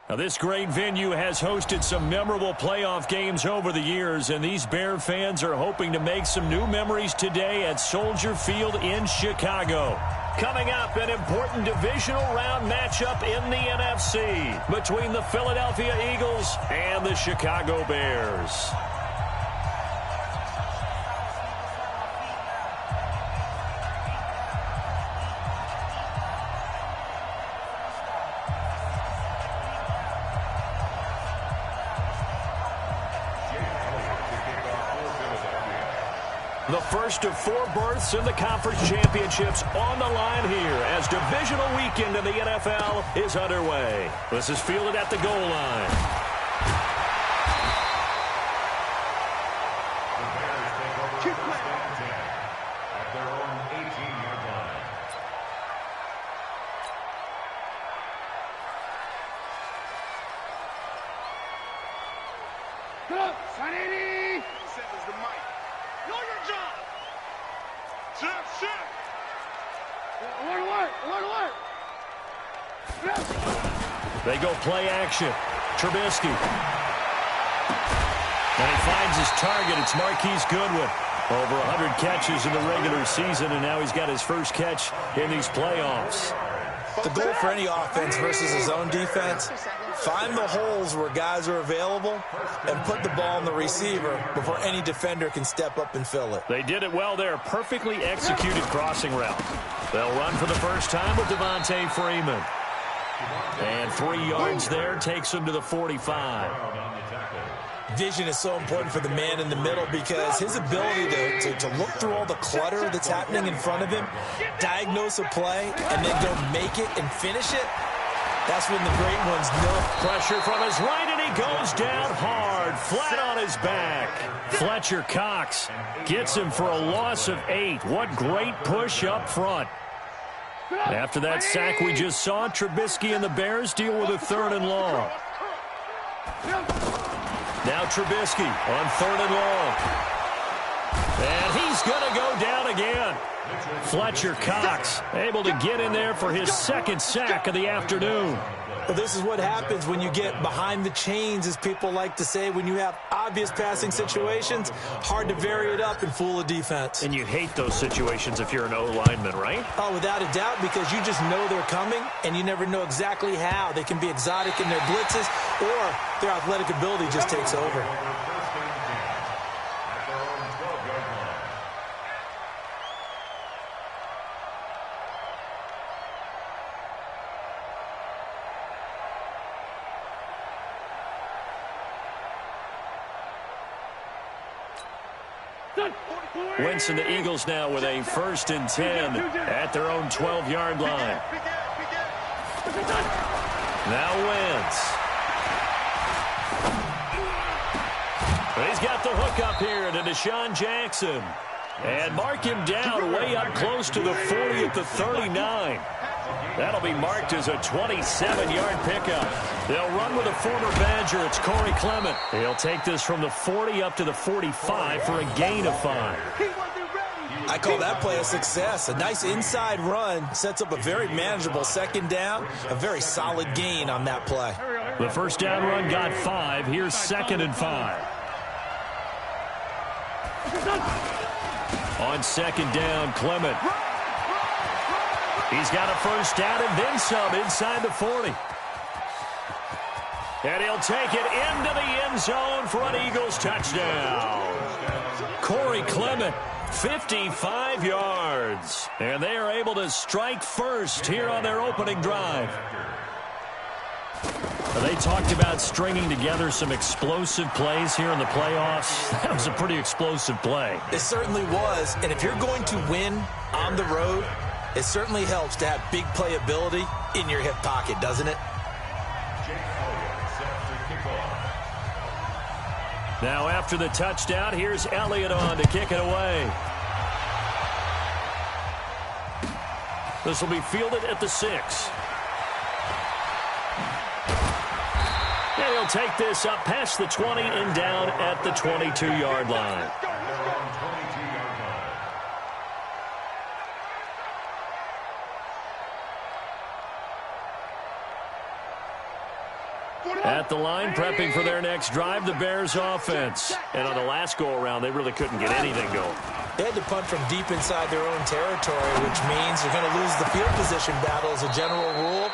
Now, this great venue has hosted some memorable playoff games over the years, and these Bear fans are hoping to make some new memories today at Soldier Field in Chicago. Coming up, an important divisional round matchup in the NFC between the Philadelphia Eagles and the Chicago Bears. The first of 4 berths in the conference championships on the line here as divisional weekend in the NFL is underway. This is fielded at the goal line. The Bears take over first and 10 at their own 18-yard line. Put up, Sonny! Settles the mic. Know your job. Shit. Alert. They go play action. Trubisky. And he finds his target. It's Marquise Goodwin. Over 100 catches in the regular season, and now he's got his first catch in these playoffs. The goal for any offense versus his own defense, find the holes where guys are available and put the ball in the receiver before any defender can step up and fill it. They did it well there. Perfectly executed crossing route. They'll run for the first time with Devontae Freeman. And 3 yards there takes him to the 45. Vision is so important for the man in the middle because his ability to look through all the clutter that's happening in front of him, diagnose a play, and then go make it and finish it, that's when the great ones know. Pressure from his right, and he goes down hard, flat on his back. Fletcher Cox gets him for a loss of 8. What great push up front. After that sack we just saw, Trubisky and the Bears deal with a 3rd and long. Now Trubisky on 3rd and long. And he's going to go down again. Fletcher Cox able to get in there for his 2nd sack of the afternoon. Well, this is what happens when you get behind the chains, as people like to say. When you have obvious passing situations, hard to vary it up and fool a defense. And you hate those situations if you're an O-lineman, right? Oh, without a doubt, because you just know they're coming, and you never know exactly how. They can be exotic in their blitzes, or their athletic ability just takes over. Wentz and the Eagles now with a 1st and 10 at their own 12-yard line. Now Wentz. He's got the hook up here to Deshaun Jackson. And mark him down way up close to the 40 at the 39. That'll be marked as a 27-yard pickup. They'll run with a former Badger. It's Corey Clement. He'll take this from the 40 up to the 45 for a gain of 5. I call that play a success. A nice inside run sets up a very manageable 2nd down. A very solid gain on that play. The 1st down run got 5. Here's 2nd and 5. On 2nd down, Clement. He's got a 1st down and then some inside the 40. And he'll take it into the end zone for an Eagles touchdown. Corey Clement, 55 yards. And they are able to strike first here on their opening drive. They talked about stringing together some explosive plays here in the playoffs. That was a pretty explosive play. It certainly was. And if you're going to win on the road, it certainly helps to have big playability in your hip pocket, doesn't it? Now after the touchdown, here's Elliott on to kick it away. This will be fielded at the 6. And he'll take this up past the 20 and down at the 22-yard line. At the line, prepping for their next drive, the Bears offense. And on the last go-around, they really couldn't get anything going. They had to punt from deep inside their own territory, which means they're going to lose the field position battle as a general rule.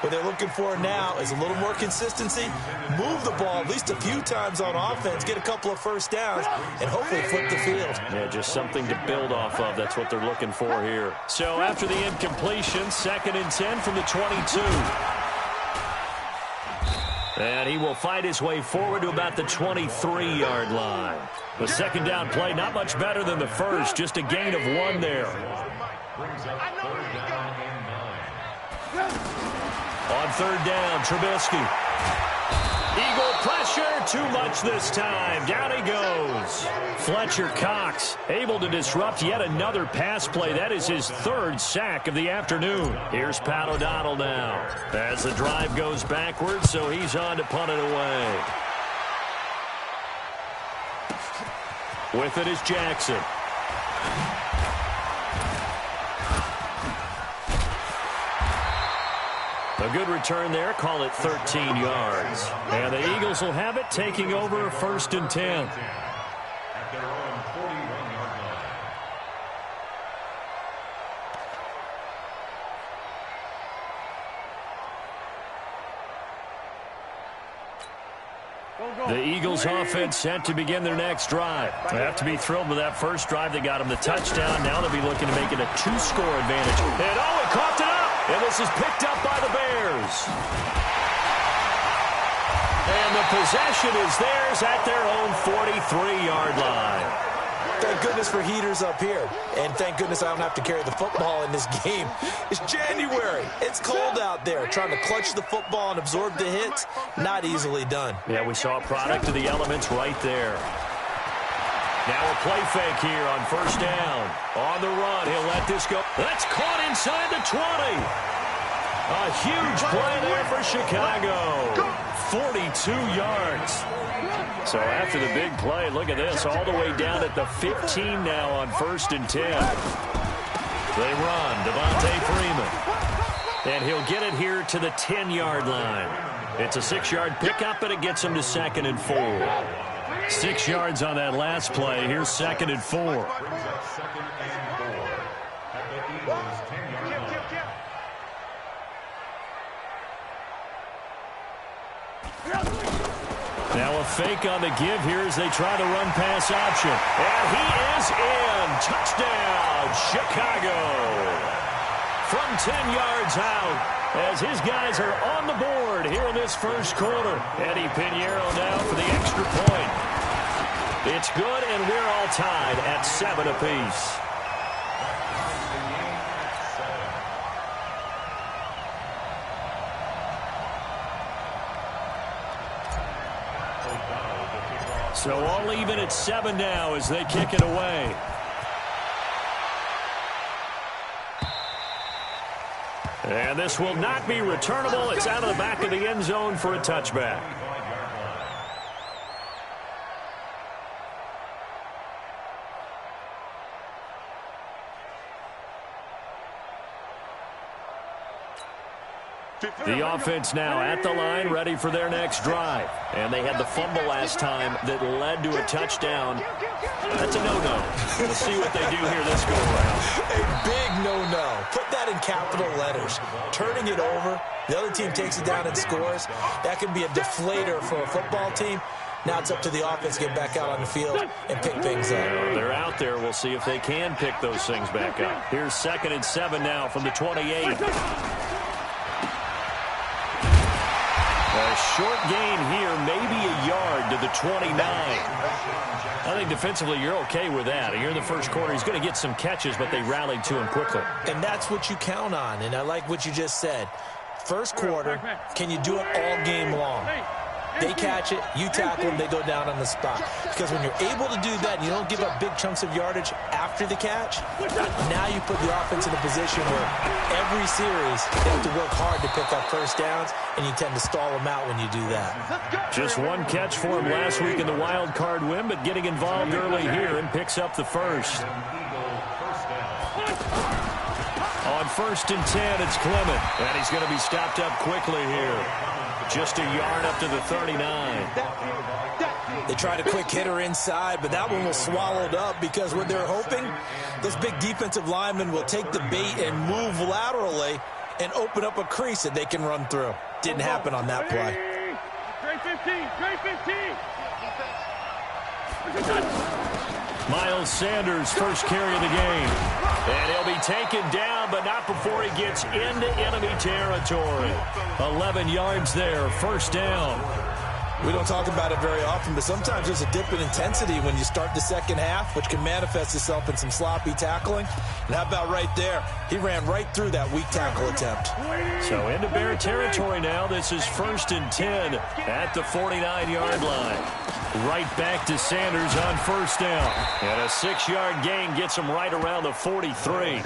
What they're looking for now is a little more consistency, move the ball at least a few times on offense, get a couple of first downs, and hopefully flip the field. Yeah, just something to build off of. That's what they're looking for here. So after the incompletion, 2nd and 10 from the 22. And he will fight his way forward to about the 23-yard line. The second down play, not much better than the first, just a gain of 1 there. On 3rd down, Trubisky. Eagle pressure, too much this time. Down he goes. Fletcher Cox able to disrupt yet another pass play. That is his 3rd sack of the afternoon. Here's Pat O'Donnell now as the drive goes backwards, so he's on to punt it away. With it is Jackson. A good return there, call it 13 yards. And the Eagles will have it, taking over 1st and 10. At their own 41-yard line. The Eagles offense set to begin their next drive. They have to be thrilled with that first drive. They got them the touchdown. Now they'll be looking to make it a 2-score advantage. And oh, he coughed it up. And this is picked up by the Bears. And the possession is theirs at their own 43-yard line. Thank goodness for heaters up here. And thank goodness I don't have to carry the football in this game. It's January. It's cold out there. Trying to clutch the football and absorb the hits, not easily done. Yeah, we saw a product of the elements right there. Now a play fake here on 1st down. On the run, he'll let this go. That's caught inside the 20. A huge play there for Chicago. 42 yards. So after the big play, look at this, all the way down at the 15 now on 1st and 10. They run, Devontae Freeman. And he'll get it here to the 10-yard line. It's a 6-yard pickup, and it gets him to 2nd and 4. 6 yards on that last play. Here's 2nd and 4. Brings up 2nd and 4 at the Eagles' 10-yard line. Now a fake on the give here as they try the run-pass option. And he is in. Touchdown, Chicago. From 10 yards out, as his guys are on the board here in this first quarter. Eddie Pinheiro now for the extra point. It's good, and we're all tied at 7 apiece. So all even at 7 now as they kick it away. And this will not be returnable. It's out of the back of the end zone for a touchback. The offense now at the line, ready for their next drive. And they had the fumble last time that led to a touchdown. That's a no-no. We'll see what they do here this go-around. A big no-no. Put that in capital letters. Turning it over, the other team takes it down and scores. That can be a deflator for a football team. Now it's up to the offense to get back out on the field and pick things up. They're out there. We'll see if they can pick those things back up. Here's 2nd and 7 now from the 28. A short gain here, maybe a yard to the 29. I think defensively you're okay with that. Here in the first quarter, he's going to get some catches, but they rallied to him quickly. And that's what you count on, and I like what you just said. First quarter, can you do it all game long? They catch it, you tackle them, they go down on the spot. Because when you're able to do that and you don't give up big chunks of yardage after the catch, now you put the offense in a position where every series they have to work hard to pick up first downs, and you tend to stall them out when you do that. Just one catch for him last week in the wild card win, but getting involved early here and picks up the first. On 1st and 10, it's Clement, and he's going to be stopped up quickly here. Just a yard up to the 39. They tried a quick hitter inside, but that one was swallowed up because what they're hoping, those big defensive linemen will take the bait and move laterally and open up a crease that they can run through. Didn't happen on that play. Trey 15, Trey 15. Miles Sanders, first carry of the game. And he'll be taken down, but not before he gets into enemy territory. 11 yards there, first down. We don't talk about it very often, but sometimes there's a dip in intensity when you start the second half, which can manifest itself in some sloppy tackling. And how about right there? He ran right through that weak tackle attempt. So into Bear territory now. This is 1st and 10 at the 49-yard line. Right back to Sanders on first down. And a 6-yard gain gets him right around the 43.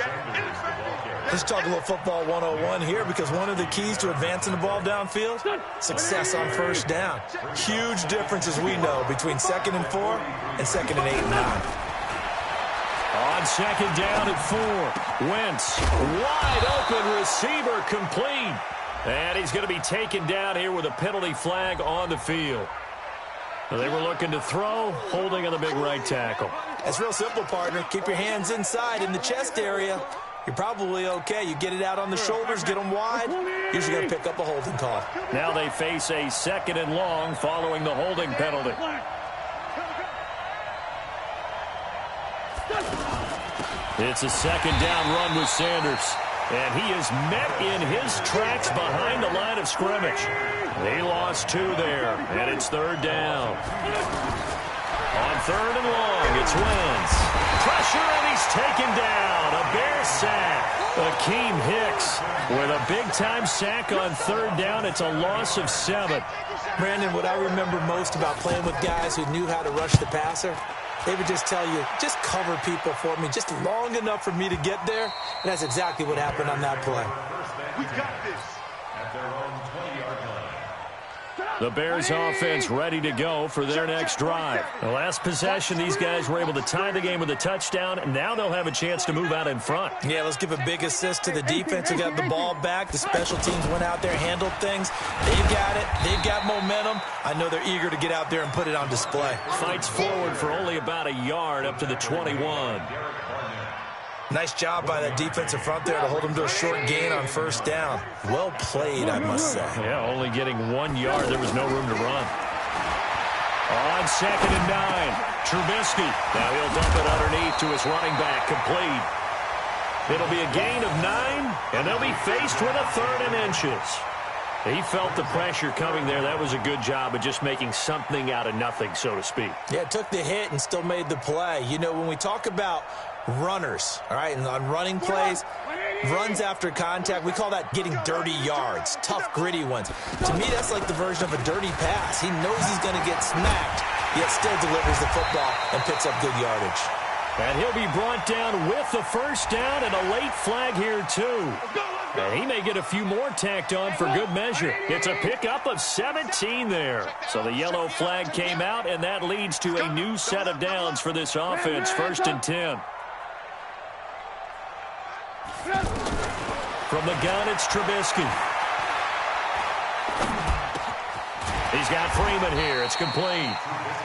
Let's talk a little football 101 here, because one of the keys to advancing the ball downfield, success on first down. Huge difference, as we know, between 2nd and 4 and 2nd and 8 and 9. On second down at 4, Wentz, wide open receiver, complete. And he's going to be taken down here with a penalty flag on the field. They were looking to throw, holding on the big right tackle. It's real simple, partner. Keep your hands inside in the chest area. You're probably okay. You get it out on the shoulders, get them wide. Usually going to pick up a holding call. Now they face a 2nd and long following the holding penalty. It's a 2nd down run with Sanders. And he is met in his tracks behind the line of scrimmage. He lost 2 there, and it's 3rd down. On 3rd and long, it's Wentz. Pressure, and he's taken down. A Bear sack. Akeem Hicks with a big-time sack on 3rd down. It's a loss of 7. Brandon, what I remember most about playing with guys who knew how to rush the passer, they would just tell you, just cover people for me, just long enough for me to get there. And that's exactly what happened on that play. We got this. At their own 20-yard line. The Bears offense ready to go for their next drive. The last possession, these guys were able to tie the game with a touchdown, and now they'll have a chance to move out in front. Yeah, let's give a big assist to the defense who got the ball back. The special teams went out there, handled things. They've got it. They've got momentum. I know they're eager to get out there and put it on display. Fights forward for only about a yard up to the 21. Nice job by that defensive front there to hold them to a short gain on first down. Well played, I must say. Yeah, only getting 1 yard. There was no room to run. On 2nd and 9, Trubisky. Now he'll dump it underneath to his running back, complete. It'll be a gain of 9, and they'll be faced with a 3rd and inches. He felt the pressure coming there. That was a good job of just making something out of nothing, so to speak. Yeah, took the hit and still made the play. You know, when we talk about runners, all right, and on running plays, runs after contact, we call that getting dirty yards, tough, gritty ones. To me, that's like the version of a dirty pass. He knows he's going to get smacked, yet still delivers the football and picks up good yardage. And he'll be brought down with the first down and a late flag here, too. And he may get a few more tacked on for good measure. It's a pickup of 17 there. So the yellow flag came out, and that leads to a new set of downs for this offense, 1st and 10. From the gun, it's Trubisky. He's got Freeman here. It's complete.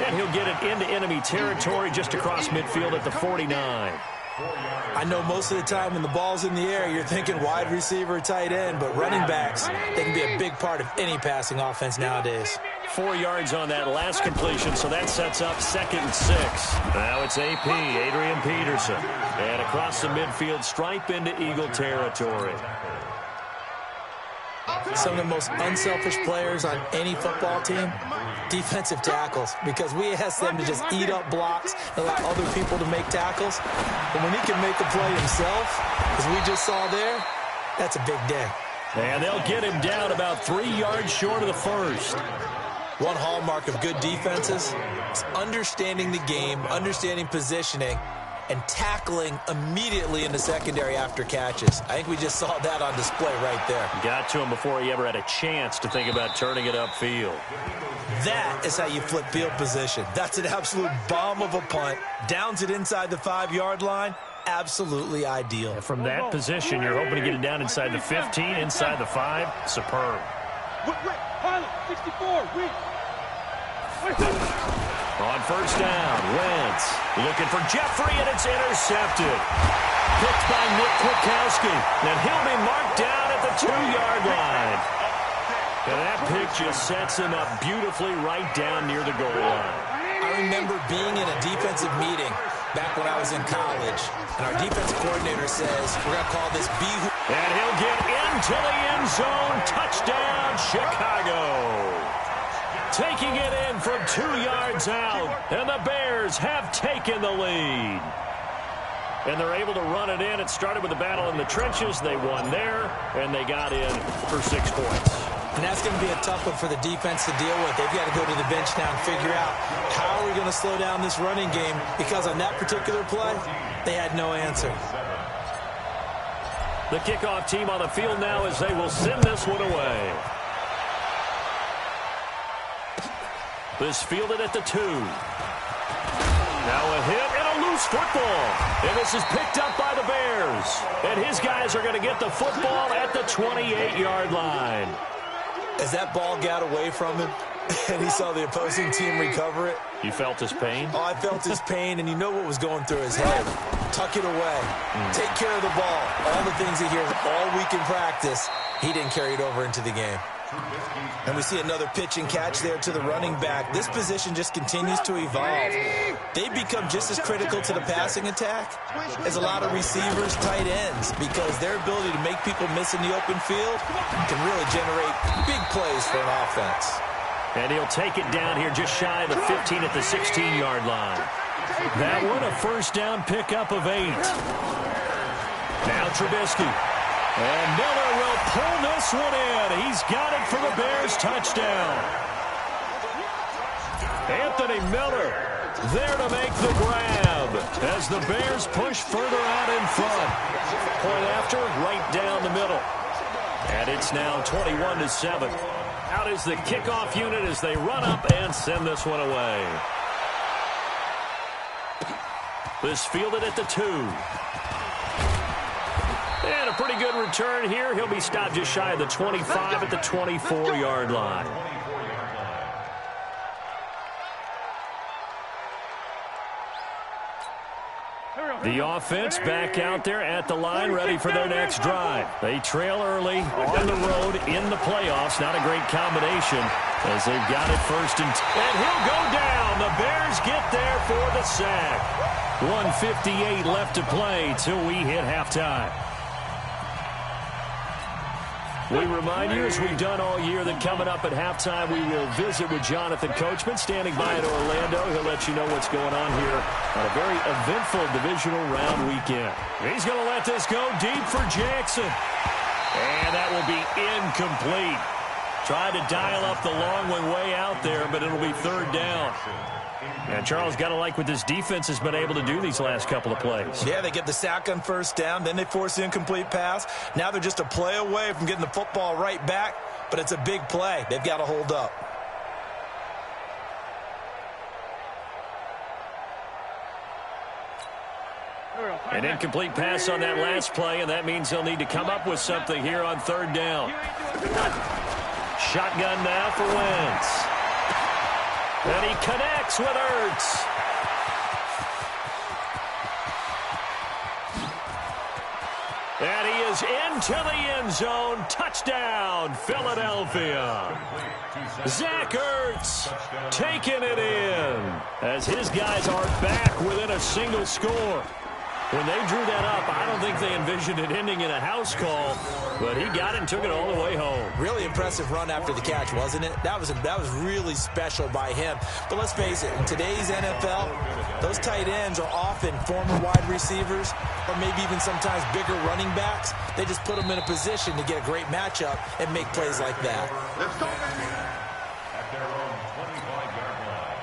And he'll get it into enemy territory just across midfield at the 49. I know most of the time when the ball's in the air, you're thinking wide receiver, tight end, but running backs, they can be a big part of any passing offense nowadays. 4 yards on that last completion, so that sets up 2nd and 6. Now it's AP, Adrian Peterson. And across the midfield stripe into Eagle territory. Some of the most unselfish players on any football team, defensive tackles, because we ask them to just eat up blocks and allow other people to make tackles. But when he can make a play himself, as we just saw there, that's a big day. And they'll get him down about 3 yards short of the first. One hallmark of good defenses is understanding the game, understanding positioning, and tackling immediately in the secondary after catches. I think we just saw that on display right there. Got to him before he ever had a chance to think about turning it upfield. That is how you flip field position. That's an absolute bomb of a punt. Downs it inside the 5-yard line. Absolutely ideal. And from that position, you're hoping to get it down inside the 15, inside the 5. Superb. Silent. 64. Weak. On first down, Wentz looking for Jeffrey, and it's intercepted. Picked by Nick Kwiatkowski, and he'll be marked down at the 2-yard line. And that pick just sets him up beautifully right down near the goal line. I remember being in a defensive meeting back when I was in college, and our defense coordinator says, we're going to call this B-Who. And he'll get into the end zone. Touchdown, Chicago. Taking it in from 2 yards out, and the Bears have taken the lead. And they're able to run it in. It started with a battle in the trenches. They won there, and they got in for 6 points. And that's going to be a tough one for the defense to deal with. They've got to go to the bench now and figure out how are we going to slow down this running game, because on that particular play, they had no answer. The kickoff team on the field now as they will send this one away. This fielded at the 2. Now a hit and a loose football. And this is picked up by the Bears. And his guys are going to get the football at the 28-yard line. As that ball got away from him and he saw the opposing team recover it. You felt his pain? Oh, I felt his pain, and you know what was going through his head. Tuck it away. Take care of the ball. All the things he hears all week in practice, he didn't carry it over into the game. And we see another pitch and catch there to the running back. This position just continues to evolve. They become just as critical to the passing attack as a lot of receivers, tight ends, because their ability to make people miss in the open field can really generate big plays for an offense. And he'll take it down here just shy of the 15 at the 16-yard line. That one a first down pickup of 8. Now Trubisky. And Miller will pull this one in. He's got it for the Bears touchdown. Anthony Miller there to make the grab as the Bears push further out in front. Point after, right down the middle. And it's now 21-7. Out is the kickoff unit as they run up and send this one away. This fielded at the 2. And a pretty good return here. He'll be stopped just shy of the 25 at the 24-yard line. The offense back out there at the line, ready for their next drive. They trail early on the road in the playoffs. Not a great combination as they've got it first and he'll go down. The Bears get there for the sack. 1:58 left to play till we hit halftime. We remind you, as we've done all year, that coming up at halftime, we will visit with Jonathan Coachman, standing by in Orlando. He'll let you know what's going on here on a very eventful divisional round weekend. He's going to let this go deep for Jackson. And that will be incomplete. Tried to dial up the long one way out there, but it'll be third down. And Charles, got to like what this defense has been able to do these last couple of plays. Yeah, they get the sack on first down, then they force the incomplete pass. Now they're just a play away from getting the football right back, but it's a big play. They've got to hold up. An incomplete pass on that last play, and that means they'll need to come up with something here on third down. Shotgun now for Wentz. And he connects with Ertz. And he is into the end zone. Touchdown, Philadelphia. Zach Ertz taking it in as his guys are back within a single score. When they drew that up, I don't think they envisioned it ending in a house call, but he got it and took it all the way home. Really impressive run after the catch, wasn't it? That was really special by him. But let's face it, in today's NFL, those tight ends are often former wide receivers or maybe even sometimes bigger running backs. They just put them in a position to get a great matchup and make plays like that. Let's go. At their own 25-yard line.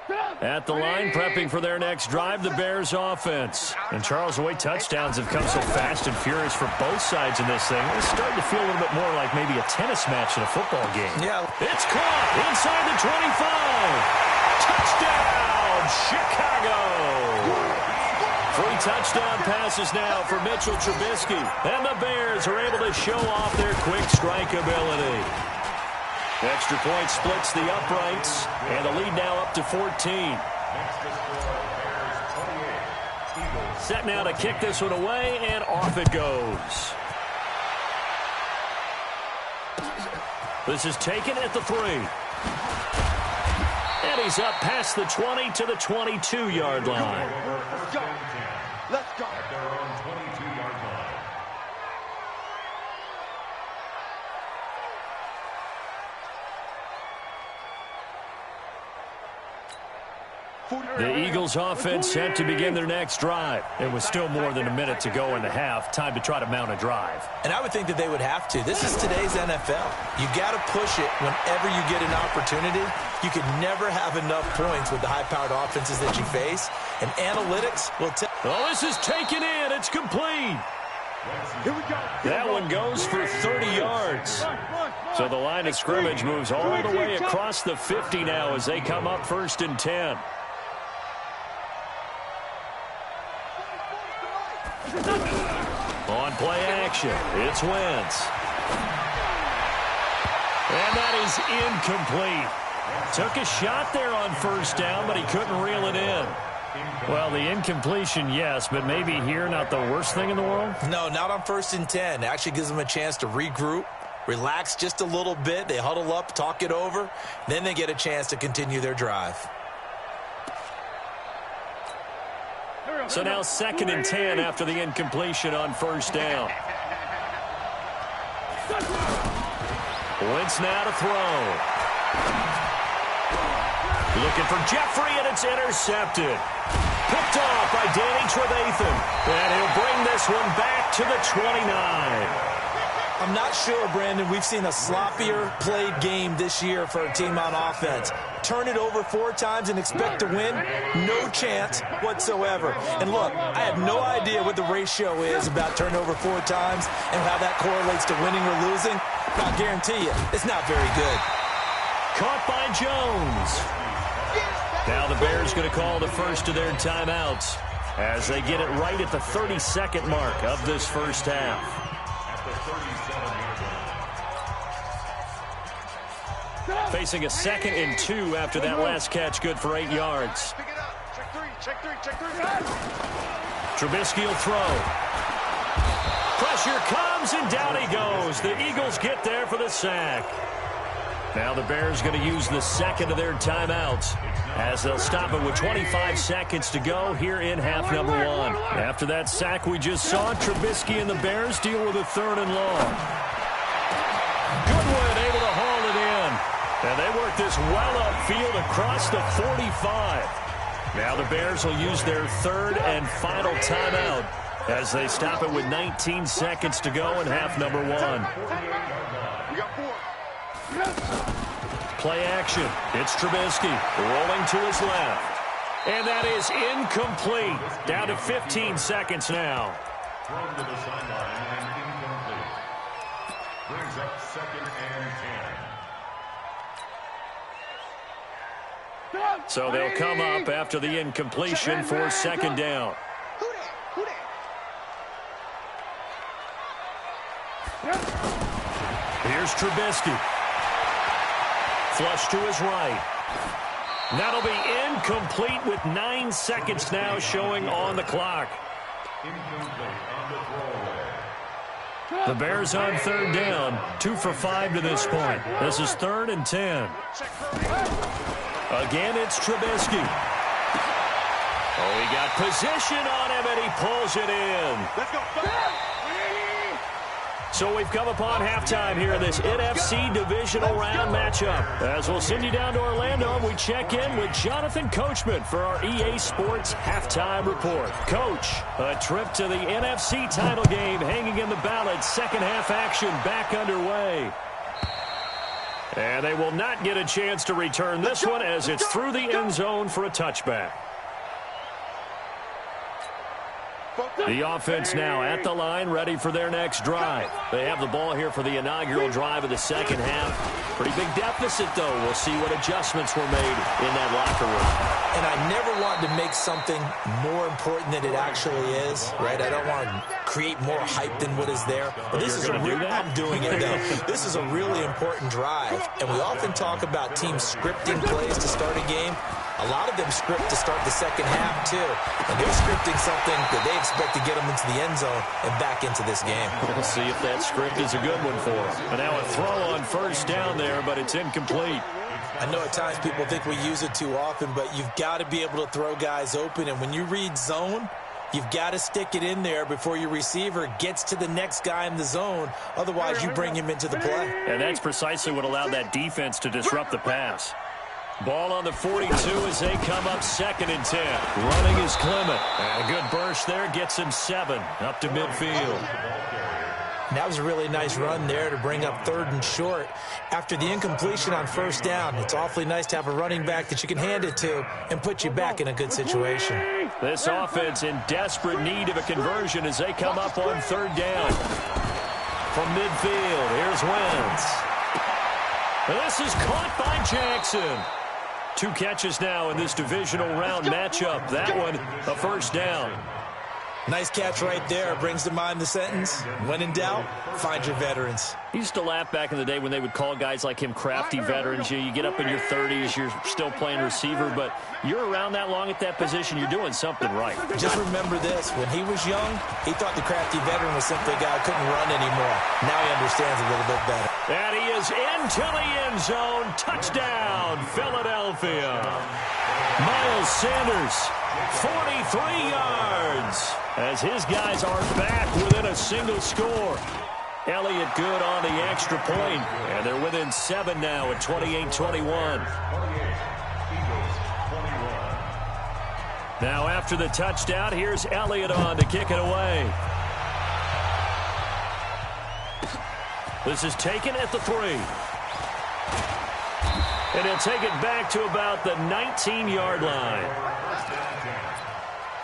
Go! At the line, prepping for their next drive, the Bears offense. And Charles, the way touchdowns have come so fast and furious for both sides in this thing, it's starting to feel a little bit more like maybe a tennis match in a football game. Yeah. It's caught inside the 25. Touchdown, Chicago. 3 touchdown passes now for Mitchell Trubisky. And the Bears are able to show off their quick strike ability. Extra point splits the uprights, and the lead now up to 14. Set now to kick this one away, and off it goes. This is taken at the 3. And he's up past the 20 to the 22-yard line. Let's go. Let's go. At their own 22-yard line. The Eagles offense set to begin their next drive. It was still more than a minute to go in the half. Time to try to mount a drive. And I would think that they would have to. This is today's NFL. You got to push it whenever you get an opportunity. You can never have enough points with the high-powered offenses that you face. And analytics will tell. Oh, this is taken in. It's complete. Here we go. That one goes for 30 yards. So the line of scrimmage moves all the way across the 50 now as they come up 1st and 10. On play action, it's Wentz. And that is incomplete. Took a shot there on 1st down, but he couldn't reel it in. Well, the incompletion, yes, but maybe here not the worst thing in the world? No, not on 1st and 10. It actually gives them a chance to regroup, relax just a little bit. They huddle up, talk it over. Then they get a chance to continue their drive. So now 2nd and 10 after the incompletion on 1st down. Wentz now to throw. Looking for Jeffrey, and it's intercepted. Picked off by Danny Trevathan. And he'll bring this one back to the 29. I'm not sure, Brandon, we've seen a sloppier played game this year for a team on offense. Turn it over 4 times and expect to win? No chance whatsoever. And look, I have no idea what the ratio is about turnover 4 times and how that correlates to winning or losing. But I'll guarantee you, it's not very good. Caught by Jones. Now the Bears going to call the first of their timeouts as they get it right at the 32nd mark of this first half. Facing a 2nd and 2 after that last catch, good for 8 yards. Pick it up. Check 3. Trubisky will throw. Pressure comes, and down he goes. The Eagles get there for the sack. Now the Bears going to use the 2nd of their timeouts as they'll stop it with 25 seconds to go here in half number 1. After that sack we just saw, Trubisky and the Bears deal with a 3rd and long. Goodwin able to haul it in. And they work this well upfield across the 45. Now the Bears will use their 3rd and final timeout as they stop it with 19 seconds to go in half number 1. We got 4. Play action. It's Trubisky rolling to his left. And that is incomplete. Down to 15 seconds now. Thrown to the sideline and incomplete. Brings up 2nd and 10. So they'll come up after the incompletion for 2nd down. Here's Trubisky. Flush to his right. That'll be incomplete with 9 seconds now showing on the clock. Incomplete on the throwaway. The Bears on 3rd down. 2 for 5 to this point. This is 3rd and 10. Again, it's Trubisky. Oh, he got position on him, and he pulls it in. Let's go. So we've come upon halftime here in this NFC Divisional Round matchup. As we'll send you down to Orlando, we check in with Jonathan Coachman for our EA Sports Halftime Report. Coach, a trip to the NFC title game hanging in the balance. Second half action back underway. And they will not get a chance to return this one as it's through the end zone for a touchback. The offense now at the line, ready for their next drive. They have the ball here for the inaugural drive of the second half. Pretty big deficit, though. We'll see what adjustments were made in that locker room. And I never want to make something more important than it actually is, right? I don't want to create more hype than what is there. But this is I'm doing it, though. This is a really important drive. And we often talk about teams scripting plays to start a game. A lot of them script to start the second half, too. And they're scripting something that they expect to get them into the end zone and back into this game. We'll see if that script is a good one for them. And now a throw on first down there, but it's incomplete. I know at times people think we use it too often, but you've got to be able to throw guys open. And when you read zone, you've got to stick it in there before your receiver gets to the next guy in the zone. Otherwise, you bring him into the play. And that's precisely what allowed that defense to disrupt the pass. Ball on the 42 as they come up 2nd and 10. Running is Clement. And a good burst there gets him 7 up to midfield. And that was a really nice run there to bring up 3rd and short. After the incompletion on first down, it's awfully nice to have a running back that you can hand it to and put you back in a good situation. This offense in desperate need of a conversion as they come up on 3rd down. From midfield, here's Wentz. This is caught by Jackson. 2 catches now in this divisional round matchup. That one, a first down. Nice catch right there. Brings to mind the sentence, when in doubt, find your veterans. He used to laugh back in the day when they would call guys like him crafty veterans. You get up in your 30s, you're still playing receiver, but you're around that long at that position, you're doing something right. Just remember this. When he was young, he thought the crafty veteran was simply a guy who couldn't run anymore. Now he understands a little bit better. And he is into the end zone. Touchdown, Philadelphia. Miles Sanders, 43 yards. As his guys are back within a single score. Elliott good on the extra point, and they're within 7 now at 28-21. Now after the touchdown, here's Elliott on to kick it away. This is taken at the 3. And he'll take it back to about the 19-yard line.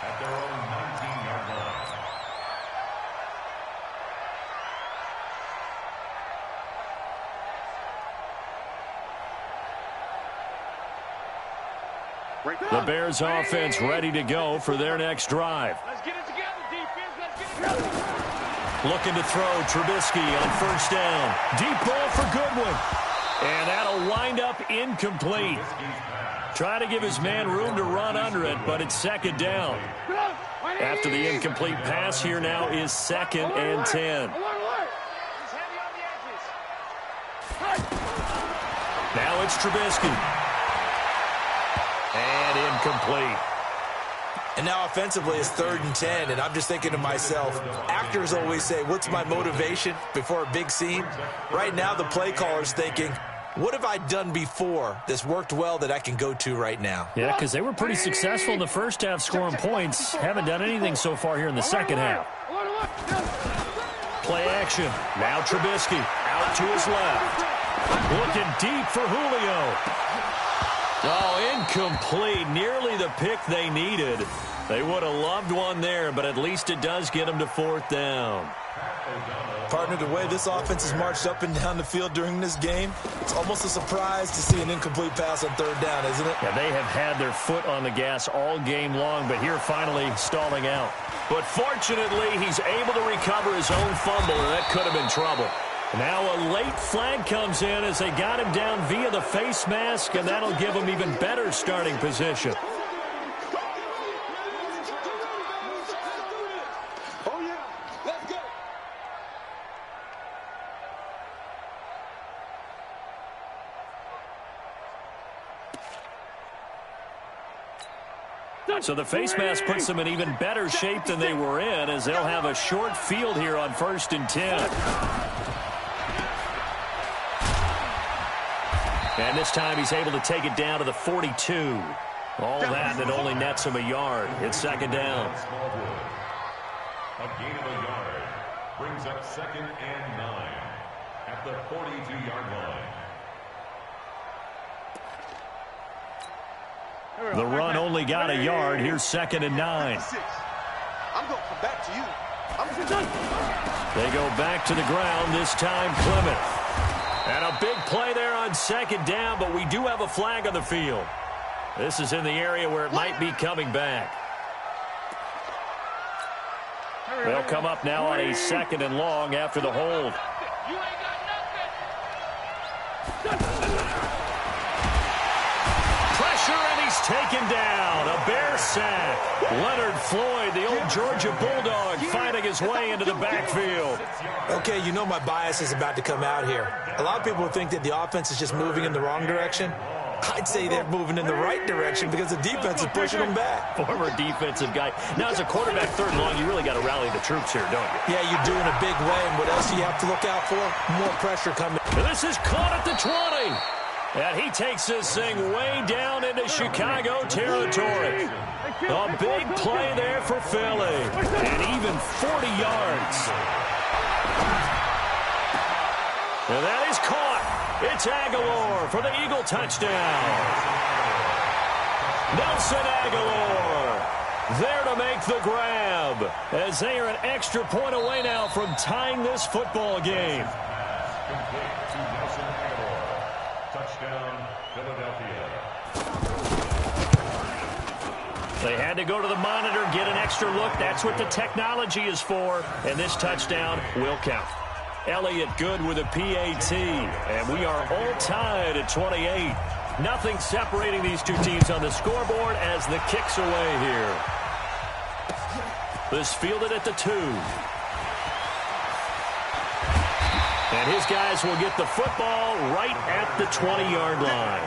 At their own 19-yard line. The Bears offense ready to go for their next drive. Let's get it together, defense. Let's get it together. Looking to throw Trubisky on first down. Deep ball for Goodwin. And that'll wind up incomplete. Trying to give his man room to run under it, but it's 2nd down. After the incomplete pass, here now is 2nd and 10. Now it's Trubisky. And incomplete. And now offensively it's 3rd and 10, and I'm just thinking to myself, actors always say, what's my motivation before a big scene? Right now the play caller's thinking, what have I done before that's worked well that I can go to right now? Yeah, because they were pretty successful in the first half scoring points. Haven't done anything so far here in the second half. Play action. Now Trubisky out to his left. Looking deep for Julio. Oh, incomplete. Nearly the pick they needed. They would have loved one there, but at least it does get them to 4th down. Partner, the way this offense has marched up and down the field during this game, it's almost a surprise to see an incomplete pass on 3rd down, isn't it? Yeah, they have had their foot on the gas all game long, but here finally stalling out. But fortunately, he's able to recover his own fumble, and that could have been trouble. Now a late flag comes in as they got him down via the face mask, and that'll give him even better starting position. Oh, yeah. Let's go. So the face mask puts them in even better shape than they were in, as they'll have a short field here on 1st and 10. And this time he's able to take it down to the 42. All that, and it only nets him a yard. It's 2nd down. A gain of a yard brings up 2nd and 9 at the 42-yard line. The run only got a yard. Here's 2nd and 9. I'm going to come back to you. They go back to the ground, this time Clement. And a big play there on 2nd down, but we do have a flag on the field. This is in the area where it might be coming back. They'll come up now on a 2nd and long after the hold. Pressure, and he's taken down. A Bear sack. Leonard Floyd, the old Georgia Bulldog, finding his way into the backfield. Okay, you know my bias is about to come out here. A lot of people think that the offense is just moving in the wrong direction. I'd say they're moving in the right direction because the defense is pushing them back. Former defensive guy. Now, as a quarterback, 3rd and long, you really got to rally the troops here, don't you? Yeah, you do in a big way. And what else do you have to look out for? More pressure coming. And this is caught at the 20. And he takes this thing way down into Chicago territory. A big play there for Philly. And even 40 yards. And that is caught. It's Aguilar for the Eagle touchdown. Nelson Aguilar there to make the grab, as they are an extra point away now from tying this football game. Complete to Nelson Aguilar. Touchdown, Philadelphia. They had to go to the monitor, get an extra look. That's what the technology is for, and this touchdown will count. Elliott good with a PAT, and we are all tied at 28. Nothing separating these two teams on the scoreboard as the kicks away here. This fielded at the 2. And his guys will get the football right at the 20-yard line.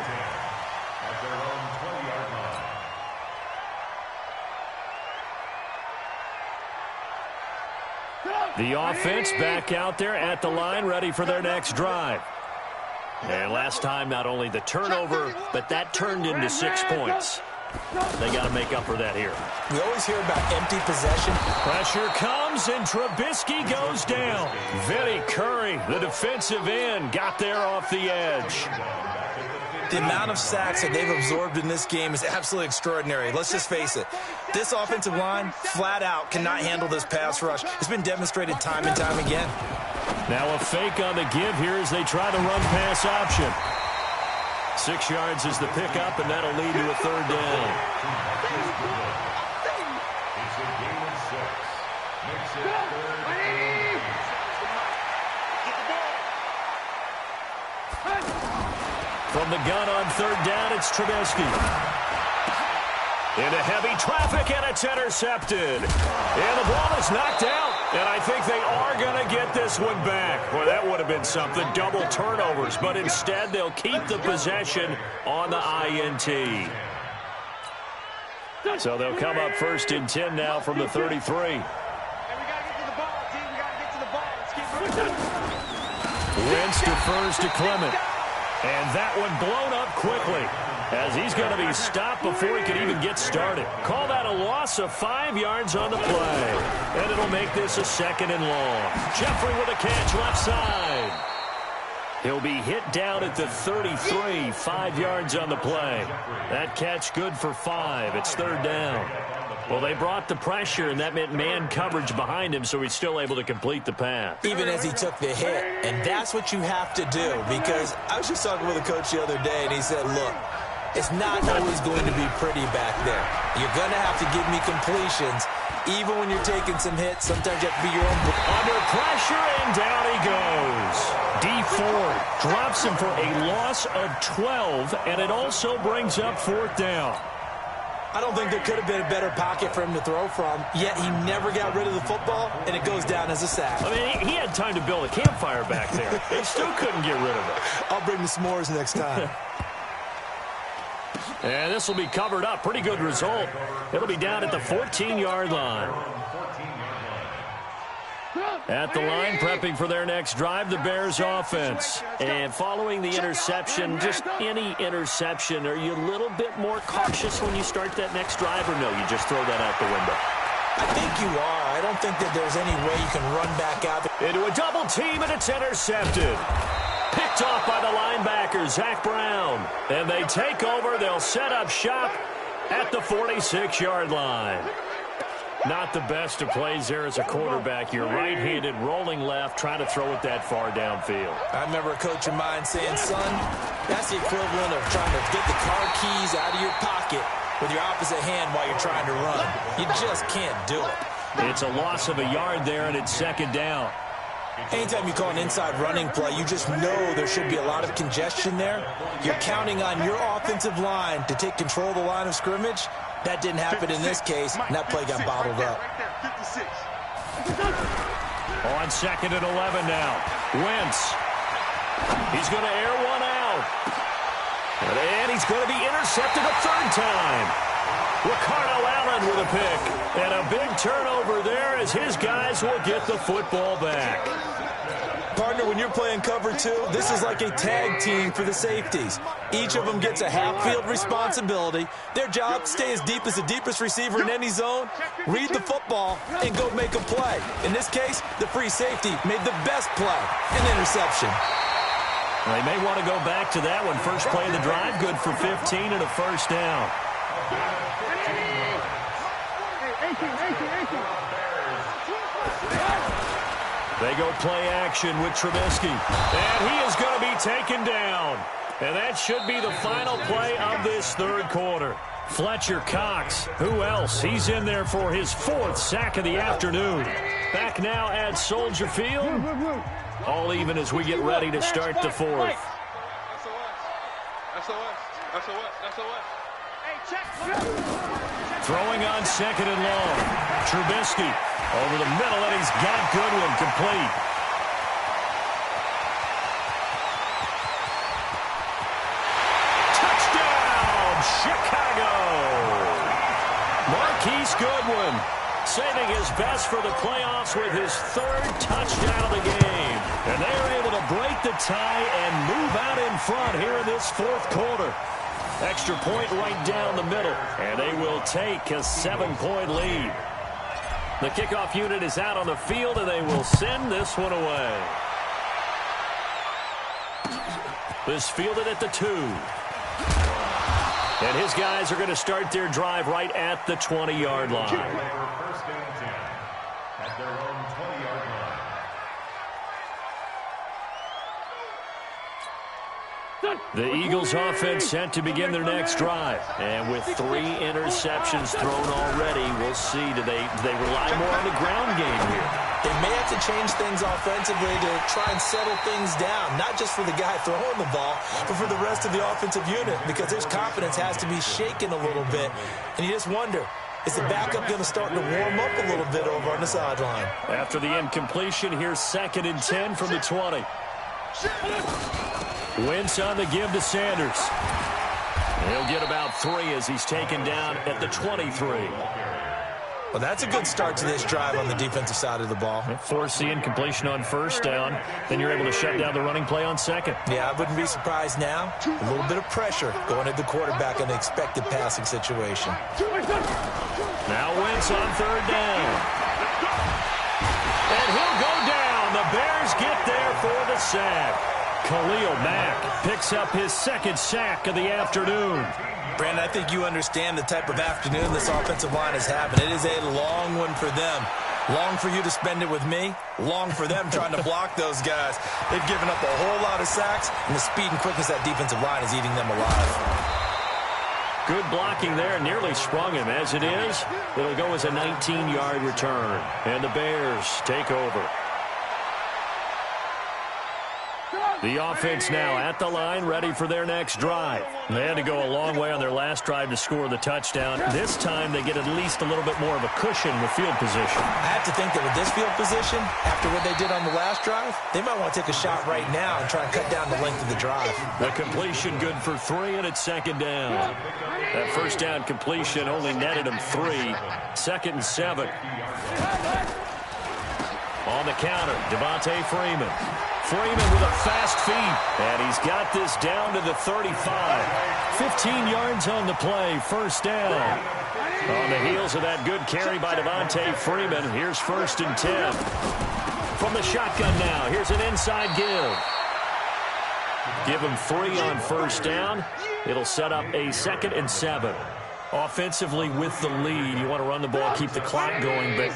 At their own 20-yard line. The offense back out there at the line, ready for their next drive. And last time, not only the turnover, but that turned into 6 points. They got to make up for that here. We always hear about empty possession. Pressure comes, and Trubisky goes down. Vinny Curry, the defensive end, got there off the edge. The amount of sacks that they've absorbed in this game is absolutely extraordinary. Let's just face it. This offensive line, flat out, cannot handle this pass rush. It's been demonstrated time and time again. Now a fake on the give here as they try the run-pass option. 6 yards is the pickup, and that'll lead to a 3rd down. It's a game of 6. Makes it 3rd and 8. From the gun on 3rd down, it's Trubisky. Into heavy traffic, and it's intercepted. And the ball is knocked out, and I think they are going to get this one back. Well, that would have been something, double turnovers, but instead they'll keep the possession on the INT. So they'll come up 1st and 10 now from the 33. Hey, we got to get to the ball, team. We got to get to the ball. Let's keep moving. Wentz defers to Clement. And that one blown up quickly, as he's going to be stopped before he can even get started. Call that a loss of 5 yards on the play. And it'll make this a 2nd and long. Jeffrey with a catch left side. He'll be hit down at the 33, 5 yards on the play. That catch good for 5. It's 3rd down. Well, they brought the pressure, and that meant man coverage behind him, so he's still able to complete the pass. Even as he took the hit. And that's what you have to do, because I was just talking with a coach the other day, and he said, look, it's not always going to be pretty back there. You're going to have to give me completions. Even when you're taking some hits, sometimes you have to be your own. Under pressure, and down he goes. D Ford drops him for a loss of 12, and it also brings up 4th down. I don't think there could have been a better pocket for him to throw from, yet he never got rid of the football, and it goes down as a sack. I mean, he had time to build a campfire back there. They still couldn't get rid of it. I'll bring the s'mores next time. And this will be covered up. Pretty good result. It'll be down at the 14-yard line. At the line, prepping for their next drive, the Bears offense. And following the interception, just any interception, are you a little bit more cautious when you start that next drive, or no, you just throw that out the window? I think you are. I don't think that there's any way you can run back out. Into a double team, and it's intercepted. Picked off by the linebacker, Zach Brown. And they take over. They'll set up shop. at the 46-yard line. Not the best of plays there as a quarterback. You're right-handed, rolling left, trying to throw it that far downfield. I remember a coach of mine saying, son, that's the equivalent of trying to get the car keys out of your pocket with your opposite hand while you're trying to run. You just can't do it. It's a loss of a yard there, and it's second down. Anytime you call an inside running play, you just know there should be a lot of congestion there. You're counting on your offensive line to take control of the line of scrimmage. That didn't happen in this case, and that play got bottled up. On second and 11 now. Wentz. He's going to air one out. And he's going to be intercepted a third time. Ricardo Allen with a pick. And a big turnover there as his guys will get the football back. Partner, when you're playing cover two, this is like a tag team for the safeties. Each of them gets a half-field responsibility. Their job, stay as deep as the deepest receiver in any zone, read the football, and go make a play. In this case, the free safety made the best play, an interception. Well, they may want to go back to that one. First play of the drive, good for 15 and a first down. They go play action with Trubisky. And he is going to be taken down. And that should be the final play of this third quarter. Fletcher Cox, who else? He's in there for his fourth sack of the afternoon. Back now at Soldier Field. All even as we get ready to start the fourth. Throwing on second and long. Trubisky over the middle, and he's got Goodwin complete. Touchdown, Chicago! Marquise Goodwin saving his best for the playoffs with his third touchdown of the game. And they are able to break the tie and move out in front here in this fourth quarter. Extra point right down the middle, and they will take a 7-point lead. The kickoff unit is out on the field, and they will send this one away. This fielded at the 2. And his guys are going to start their drive right at the 20-yard line. First and 10 at their own 20-yard line. The Eagles offense set to begin their next drive. And with 3 interceptions thrown already, we'll see. Do they rely more on the ground game here? They may have to change things offensively to try and settle things down, not just for the guy throwing the ball, but for the rest of the offensive unit, because his confidence has to be shaken a little bit. And you just wonder, is the backup going to start to warm up a little bit over on the sideline? After the incompletion, here's second and 10 from the 20. Wentz on the give to Sanders. He'll get about 3 as he's taken down at the 23. Well, that's a good start to this drive on the defensive side of the ball. Force the incompletion on first down. Then you're able to shut down the running play on second. Yeah, I wouldn't be surprised now. A little bit of pressure going at the quarterback in an expected passing situation. Now Wentz on third down. And he'll go down. The Bears get there for the sack. Khalil Mack picks up his second sack of the afternoon. Brandon, I think you understand the type of afternoon this offensive line is having. It is a long one for them. Long for you to spend it with me. Long for them trying to block those guys. They've given up a whole lot of sacks, and the speed and quickness of that defensive line is eating them alive. Good blocking there. Nearly sprung him. As it is, it'll go as a 19-yard return. And the Bears take over. The offense now at the line, ready for their next drive. They had to go a long way on their last drive to score the touchdown. This time they get at least a little bit more of a cushion with field position. I have to think that with this field position, after what they did on the last drive, they might want to take a shot right now and try and cut down the length of the drive. The completion good for 3, and it's second down. That first down completion only netted him 3. Second and 7. On the counter, Devontae Freeman. Freeman with a fast feet, and he's got this down to the 35. 15 yards on the play, first down. On the heels of that good carry by Devontae Freeman, here's first and 10. From the shotgun now, here's an inside give. Give him 3 on first down. It'll set up a second and 7. Offensively with the lead, you want to run the ball, keep the clock going, but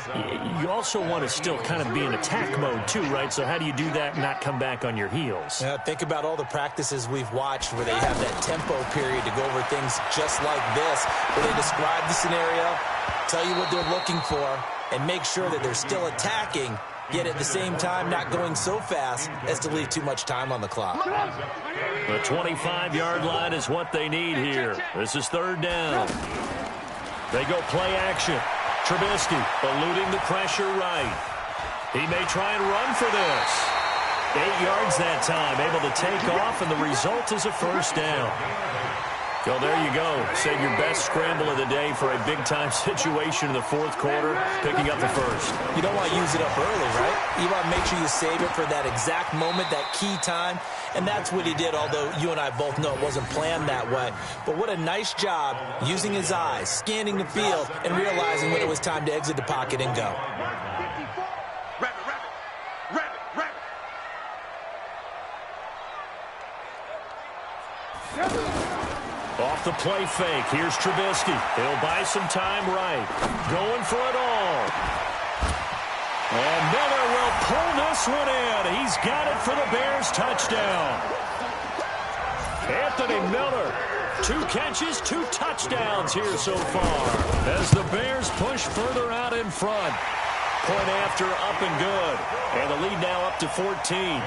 you also want to still kind of be in attack mode too, right? So how do you do that and not come back on your heels? Think about all the practices we've watched where they have that tempo period to go over things just like this, where they describe the scenario, tell you what they're looking for, and make sure that they're still attacking, yet at the same time not going so fast as to leave too much time on the clock. The 25-yard line is what they need here. This is third down. They go play action. Trubisky eluding the pressure right. He may try and run for this. 8 yards that time, able to take off, and the result is a first down. So there you go. Save your best scramble of the day for a big-time situation in the fourth quarter, picking up the first. You don't want to use it up early, right? You want to make sure you save it for that exact moment, that key time, and that's what he did, although you and I both know it wasn't planned that way. But what a nice job using his eyes, scanning the field, and realizing when it was time to exit the pocket and go. Off the play fake, here's Trubisky. He'll buy some time right. Going for it all. And Miller will pull this one in. He's got it for the Bears touchdown. Anthony Miller, 2 catches, 2 touchdowns here so far, as the Bears push further out in front. Point after, up and good. And the lead now up to 14.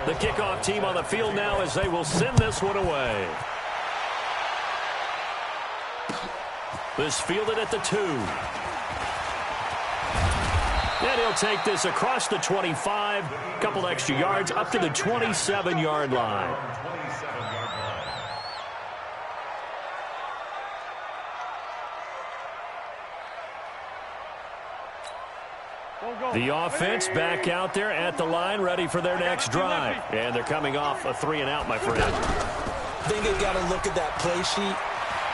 The kickoff team on the field now as they will send this one away. This fielded at the 2. And he'll take this across the 25. Couple extra yards up to the 27-yard line. The offense back out there at the line, ready for their next drive. And they're coming off a 3-and-out, my friend. I think they've got to look at that play sheet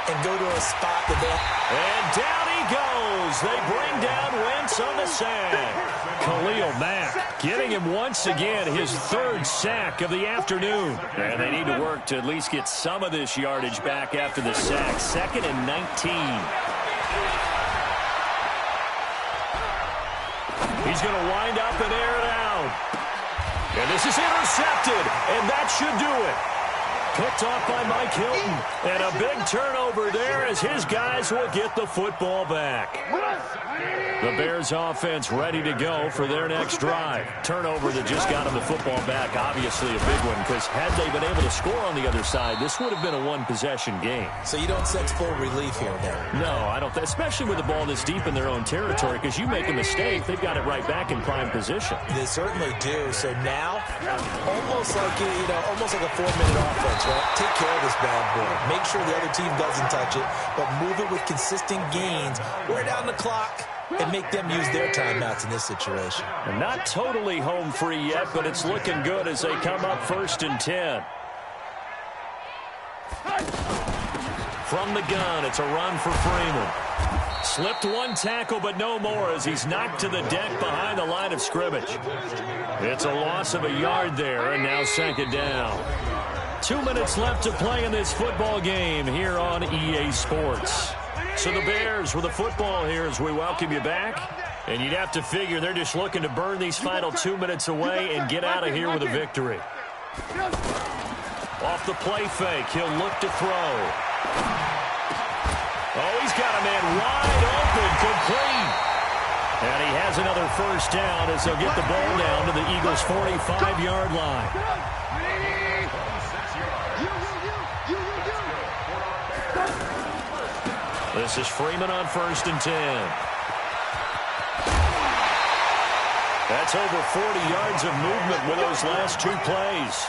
and go to a spot that they... And down he goes. They bring down Wentz on the sack. Khalil Mack getting him once again, his 3rd sack of the afternoon. And they need to work to at least get some of this yardage back after the sack. 2nd and 19. He's going to wind up and air it out. And this is intercepted, and that should do it. Picked off by Mike Hilton. And a big turnover there as his guys will get the football back. The Bears offense ready to go for their next drive. Turnover that just got them the football back, obviously a big one, because had they been able to score on the other side, this would have been a one-possession game. So you don't sense full relief here then? No, I don't, especially with the ball this deep in their own territory, because you make a mistake, they've got it right back in prime position. They certainly do. So now, almost like almost like a 4-minute offense, right? Take care of this bad boy. Make sure the other team doesn't touch it, but move it with consistent gains. Wear down the clock and make them use their timeouts in this situation. And not totally home free yet, but it's looking good as they come up 1st and 10. From the gun, it's a run for Freeman. Slipped 1 tackle, but no more as he's knocked to the deck behind the line of scrimmage. It's a loss of a yard there, and now 2nd down. 2 minutes left to play in this football game here on EA Sports. So the Bears with the football here as we welcome you back. And you'd have to figure they're just looking to burn these final 2 minutes away and get out of here with a victory. Off the play fake, he'll look to throw. Oh, he's got a man wide open, complete. And he has another first down as they'll get the ball down to the Eagles' 45-yard line. This is Freeman on 1st and 10. That's over 40 yards of movement with those last 2 plays.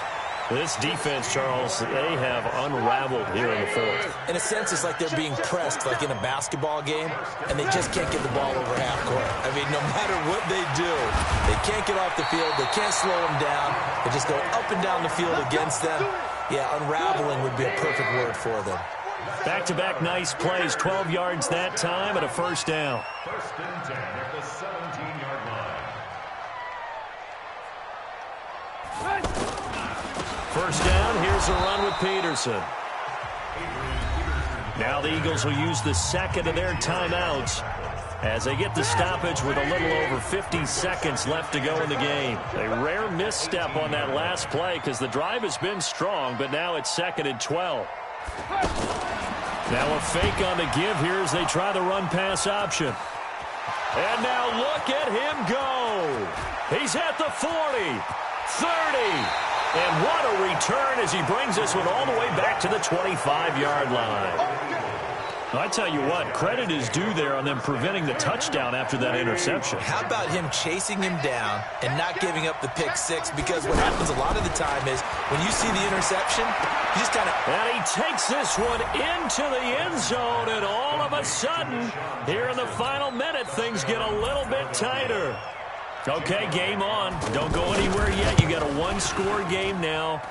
This defense, Charles, they have unraveled here in the 4th. In a sense, it's like they're being pressed like in a basketball game, and they just can't get the ball over half court. I mean, no matter what they do, they can't get off the field. They can't slow them down. They just go up and down the field against them. Yeah, unraveling would be a perfect word for them. Back-to-back nice plays, 12 yards that time and a first down. 1st and 10 at the 17-yard line. first down. Here's a run with Peterson. Now the Eagles will use the second of their timeouts as they get the stoppage with a little over 50 seconds left to go in the game. A rare misstep on that last play because the drive has been strong, but now it's 2nd and 12. Now a fake on the give here as they try the run-pass option. And now look at him go. He's at the 40, 30. And what a return as he brings this one all the way back to the 25-yard line. I tell you what, credit is due there on them preventing the touchdown after that interception. How about him chasing him down and not giving up the pick six? Because what happens a lot of the time is when you see the interception, you just kind of... And he takes this one into the end zone, and all of a sudden, here in the final minute, things get a little bit tighter. Okay, game on. Don't go anywhere yet. You got a one-score game now.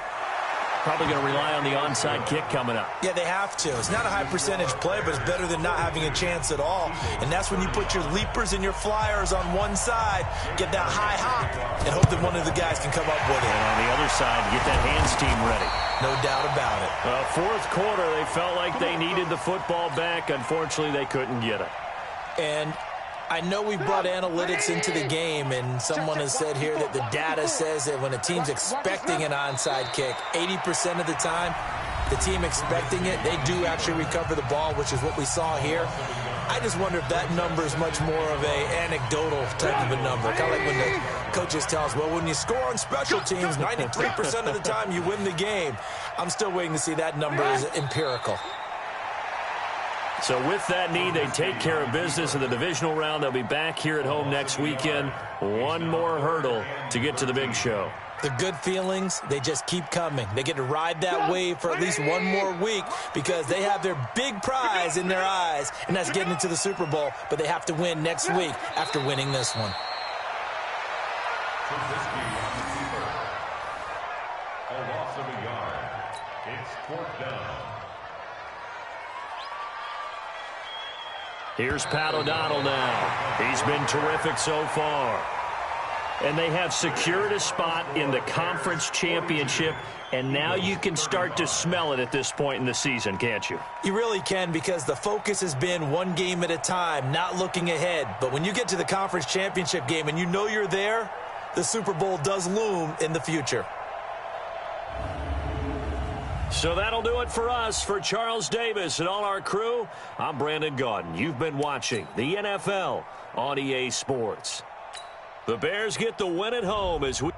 Probably going to rely on the onside kick coming up. Yeah, they have to. It's not a high percentage play, but it's better than not having a chance at all. And that's when you put your leapers and your flyers on one side, get that high hop, and hope that one of the guys can come up with it. And on the other side, get that hands team ready. No doubt about it. Fourth quarter, they felt like they needed the football back. Unfortunately, they couldn't get it. And I know we brought analytics into the game, and someone has said here that the data says that when a team's expecting an onside kick, 80% of the time, the team expecting it, they do actually recover the ball, which is what we saw here. I just wonder if that number is much more of a anecdotal type of a number. Kind of like when the coaches tell us, well, when you score on special teams, 93% of the time you win the game. I'm still waiting to see that number is empirical. So with that need, they take care of business in the divisional round. They'll be back here at home next weekend. One more hurdle to get to the big show. The good feelings, they just keep coming. They get to ride that wave for at least one more week because they have their big prize in their eyes, and that's getting into the Super Bowl. But they have to win next week after winning this one. A loss of a yard. It's 4th down. Here's Pat O'Donnell now. He's been terrific so far. And they have secured a spot in the conference championship, and now you can start to smell it at this point in the season, can't you? You really can, because the focus has been one game at a time, not looking ahead. But when you get to the conference championship game and you know you're there, the Super Bowl does loom in the future. So that'll do it for us. For Charles Davis and all our crew, I'm Brandon Gaudin. You've been watching the NFL on EA Sports. The Bears get the win at home as we...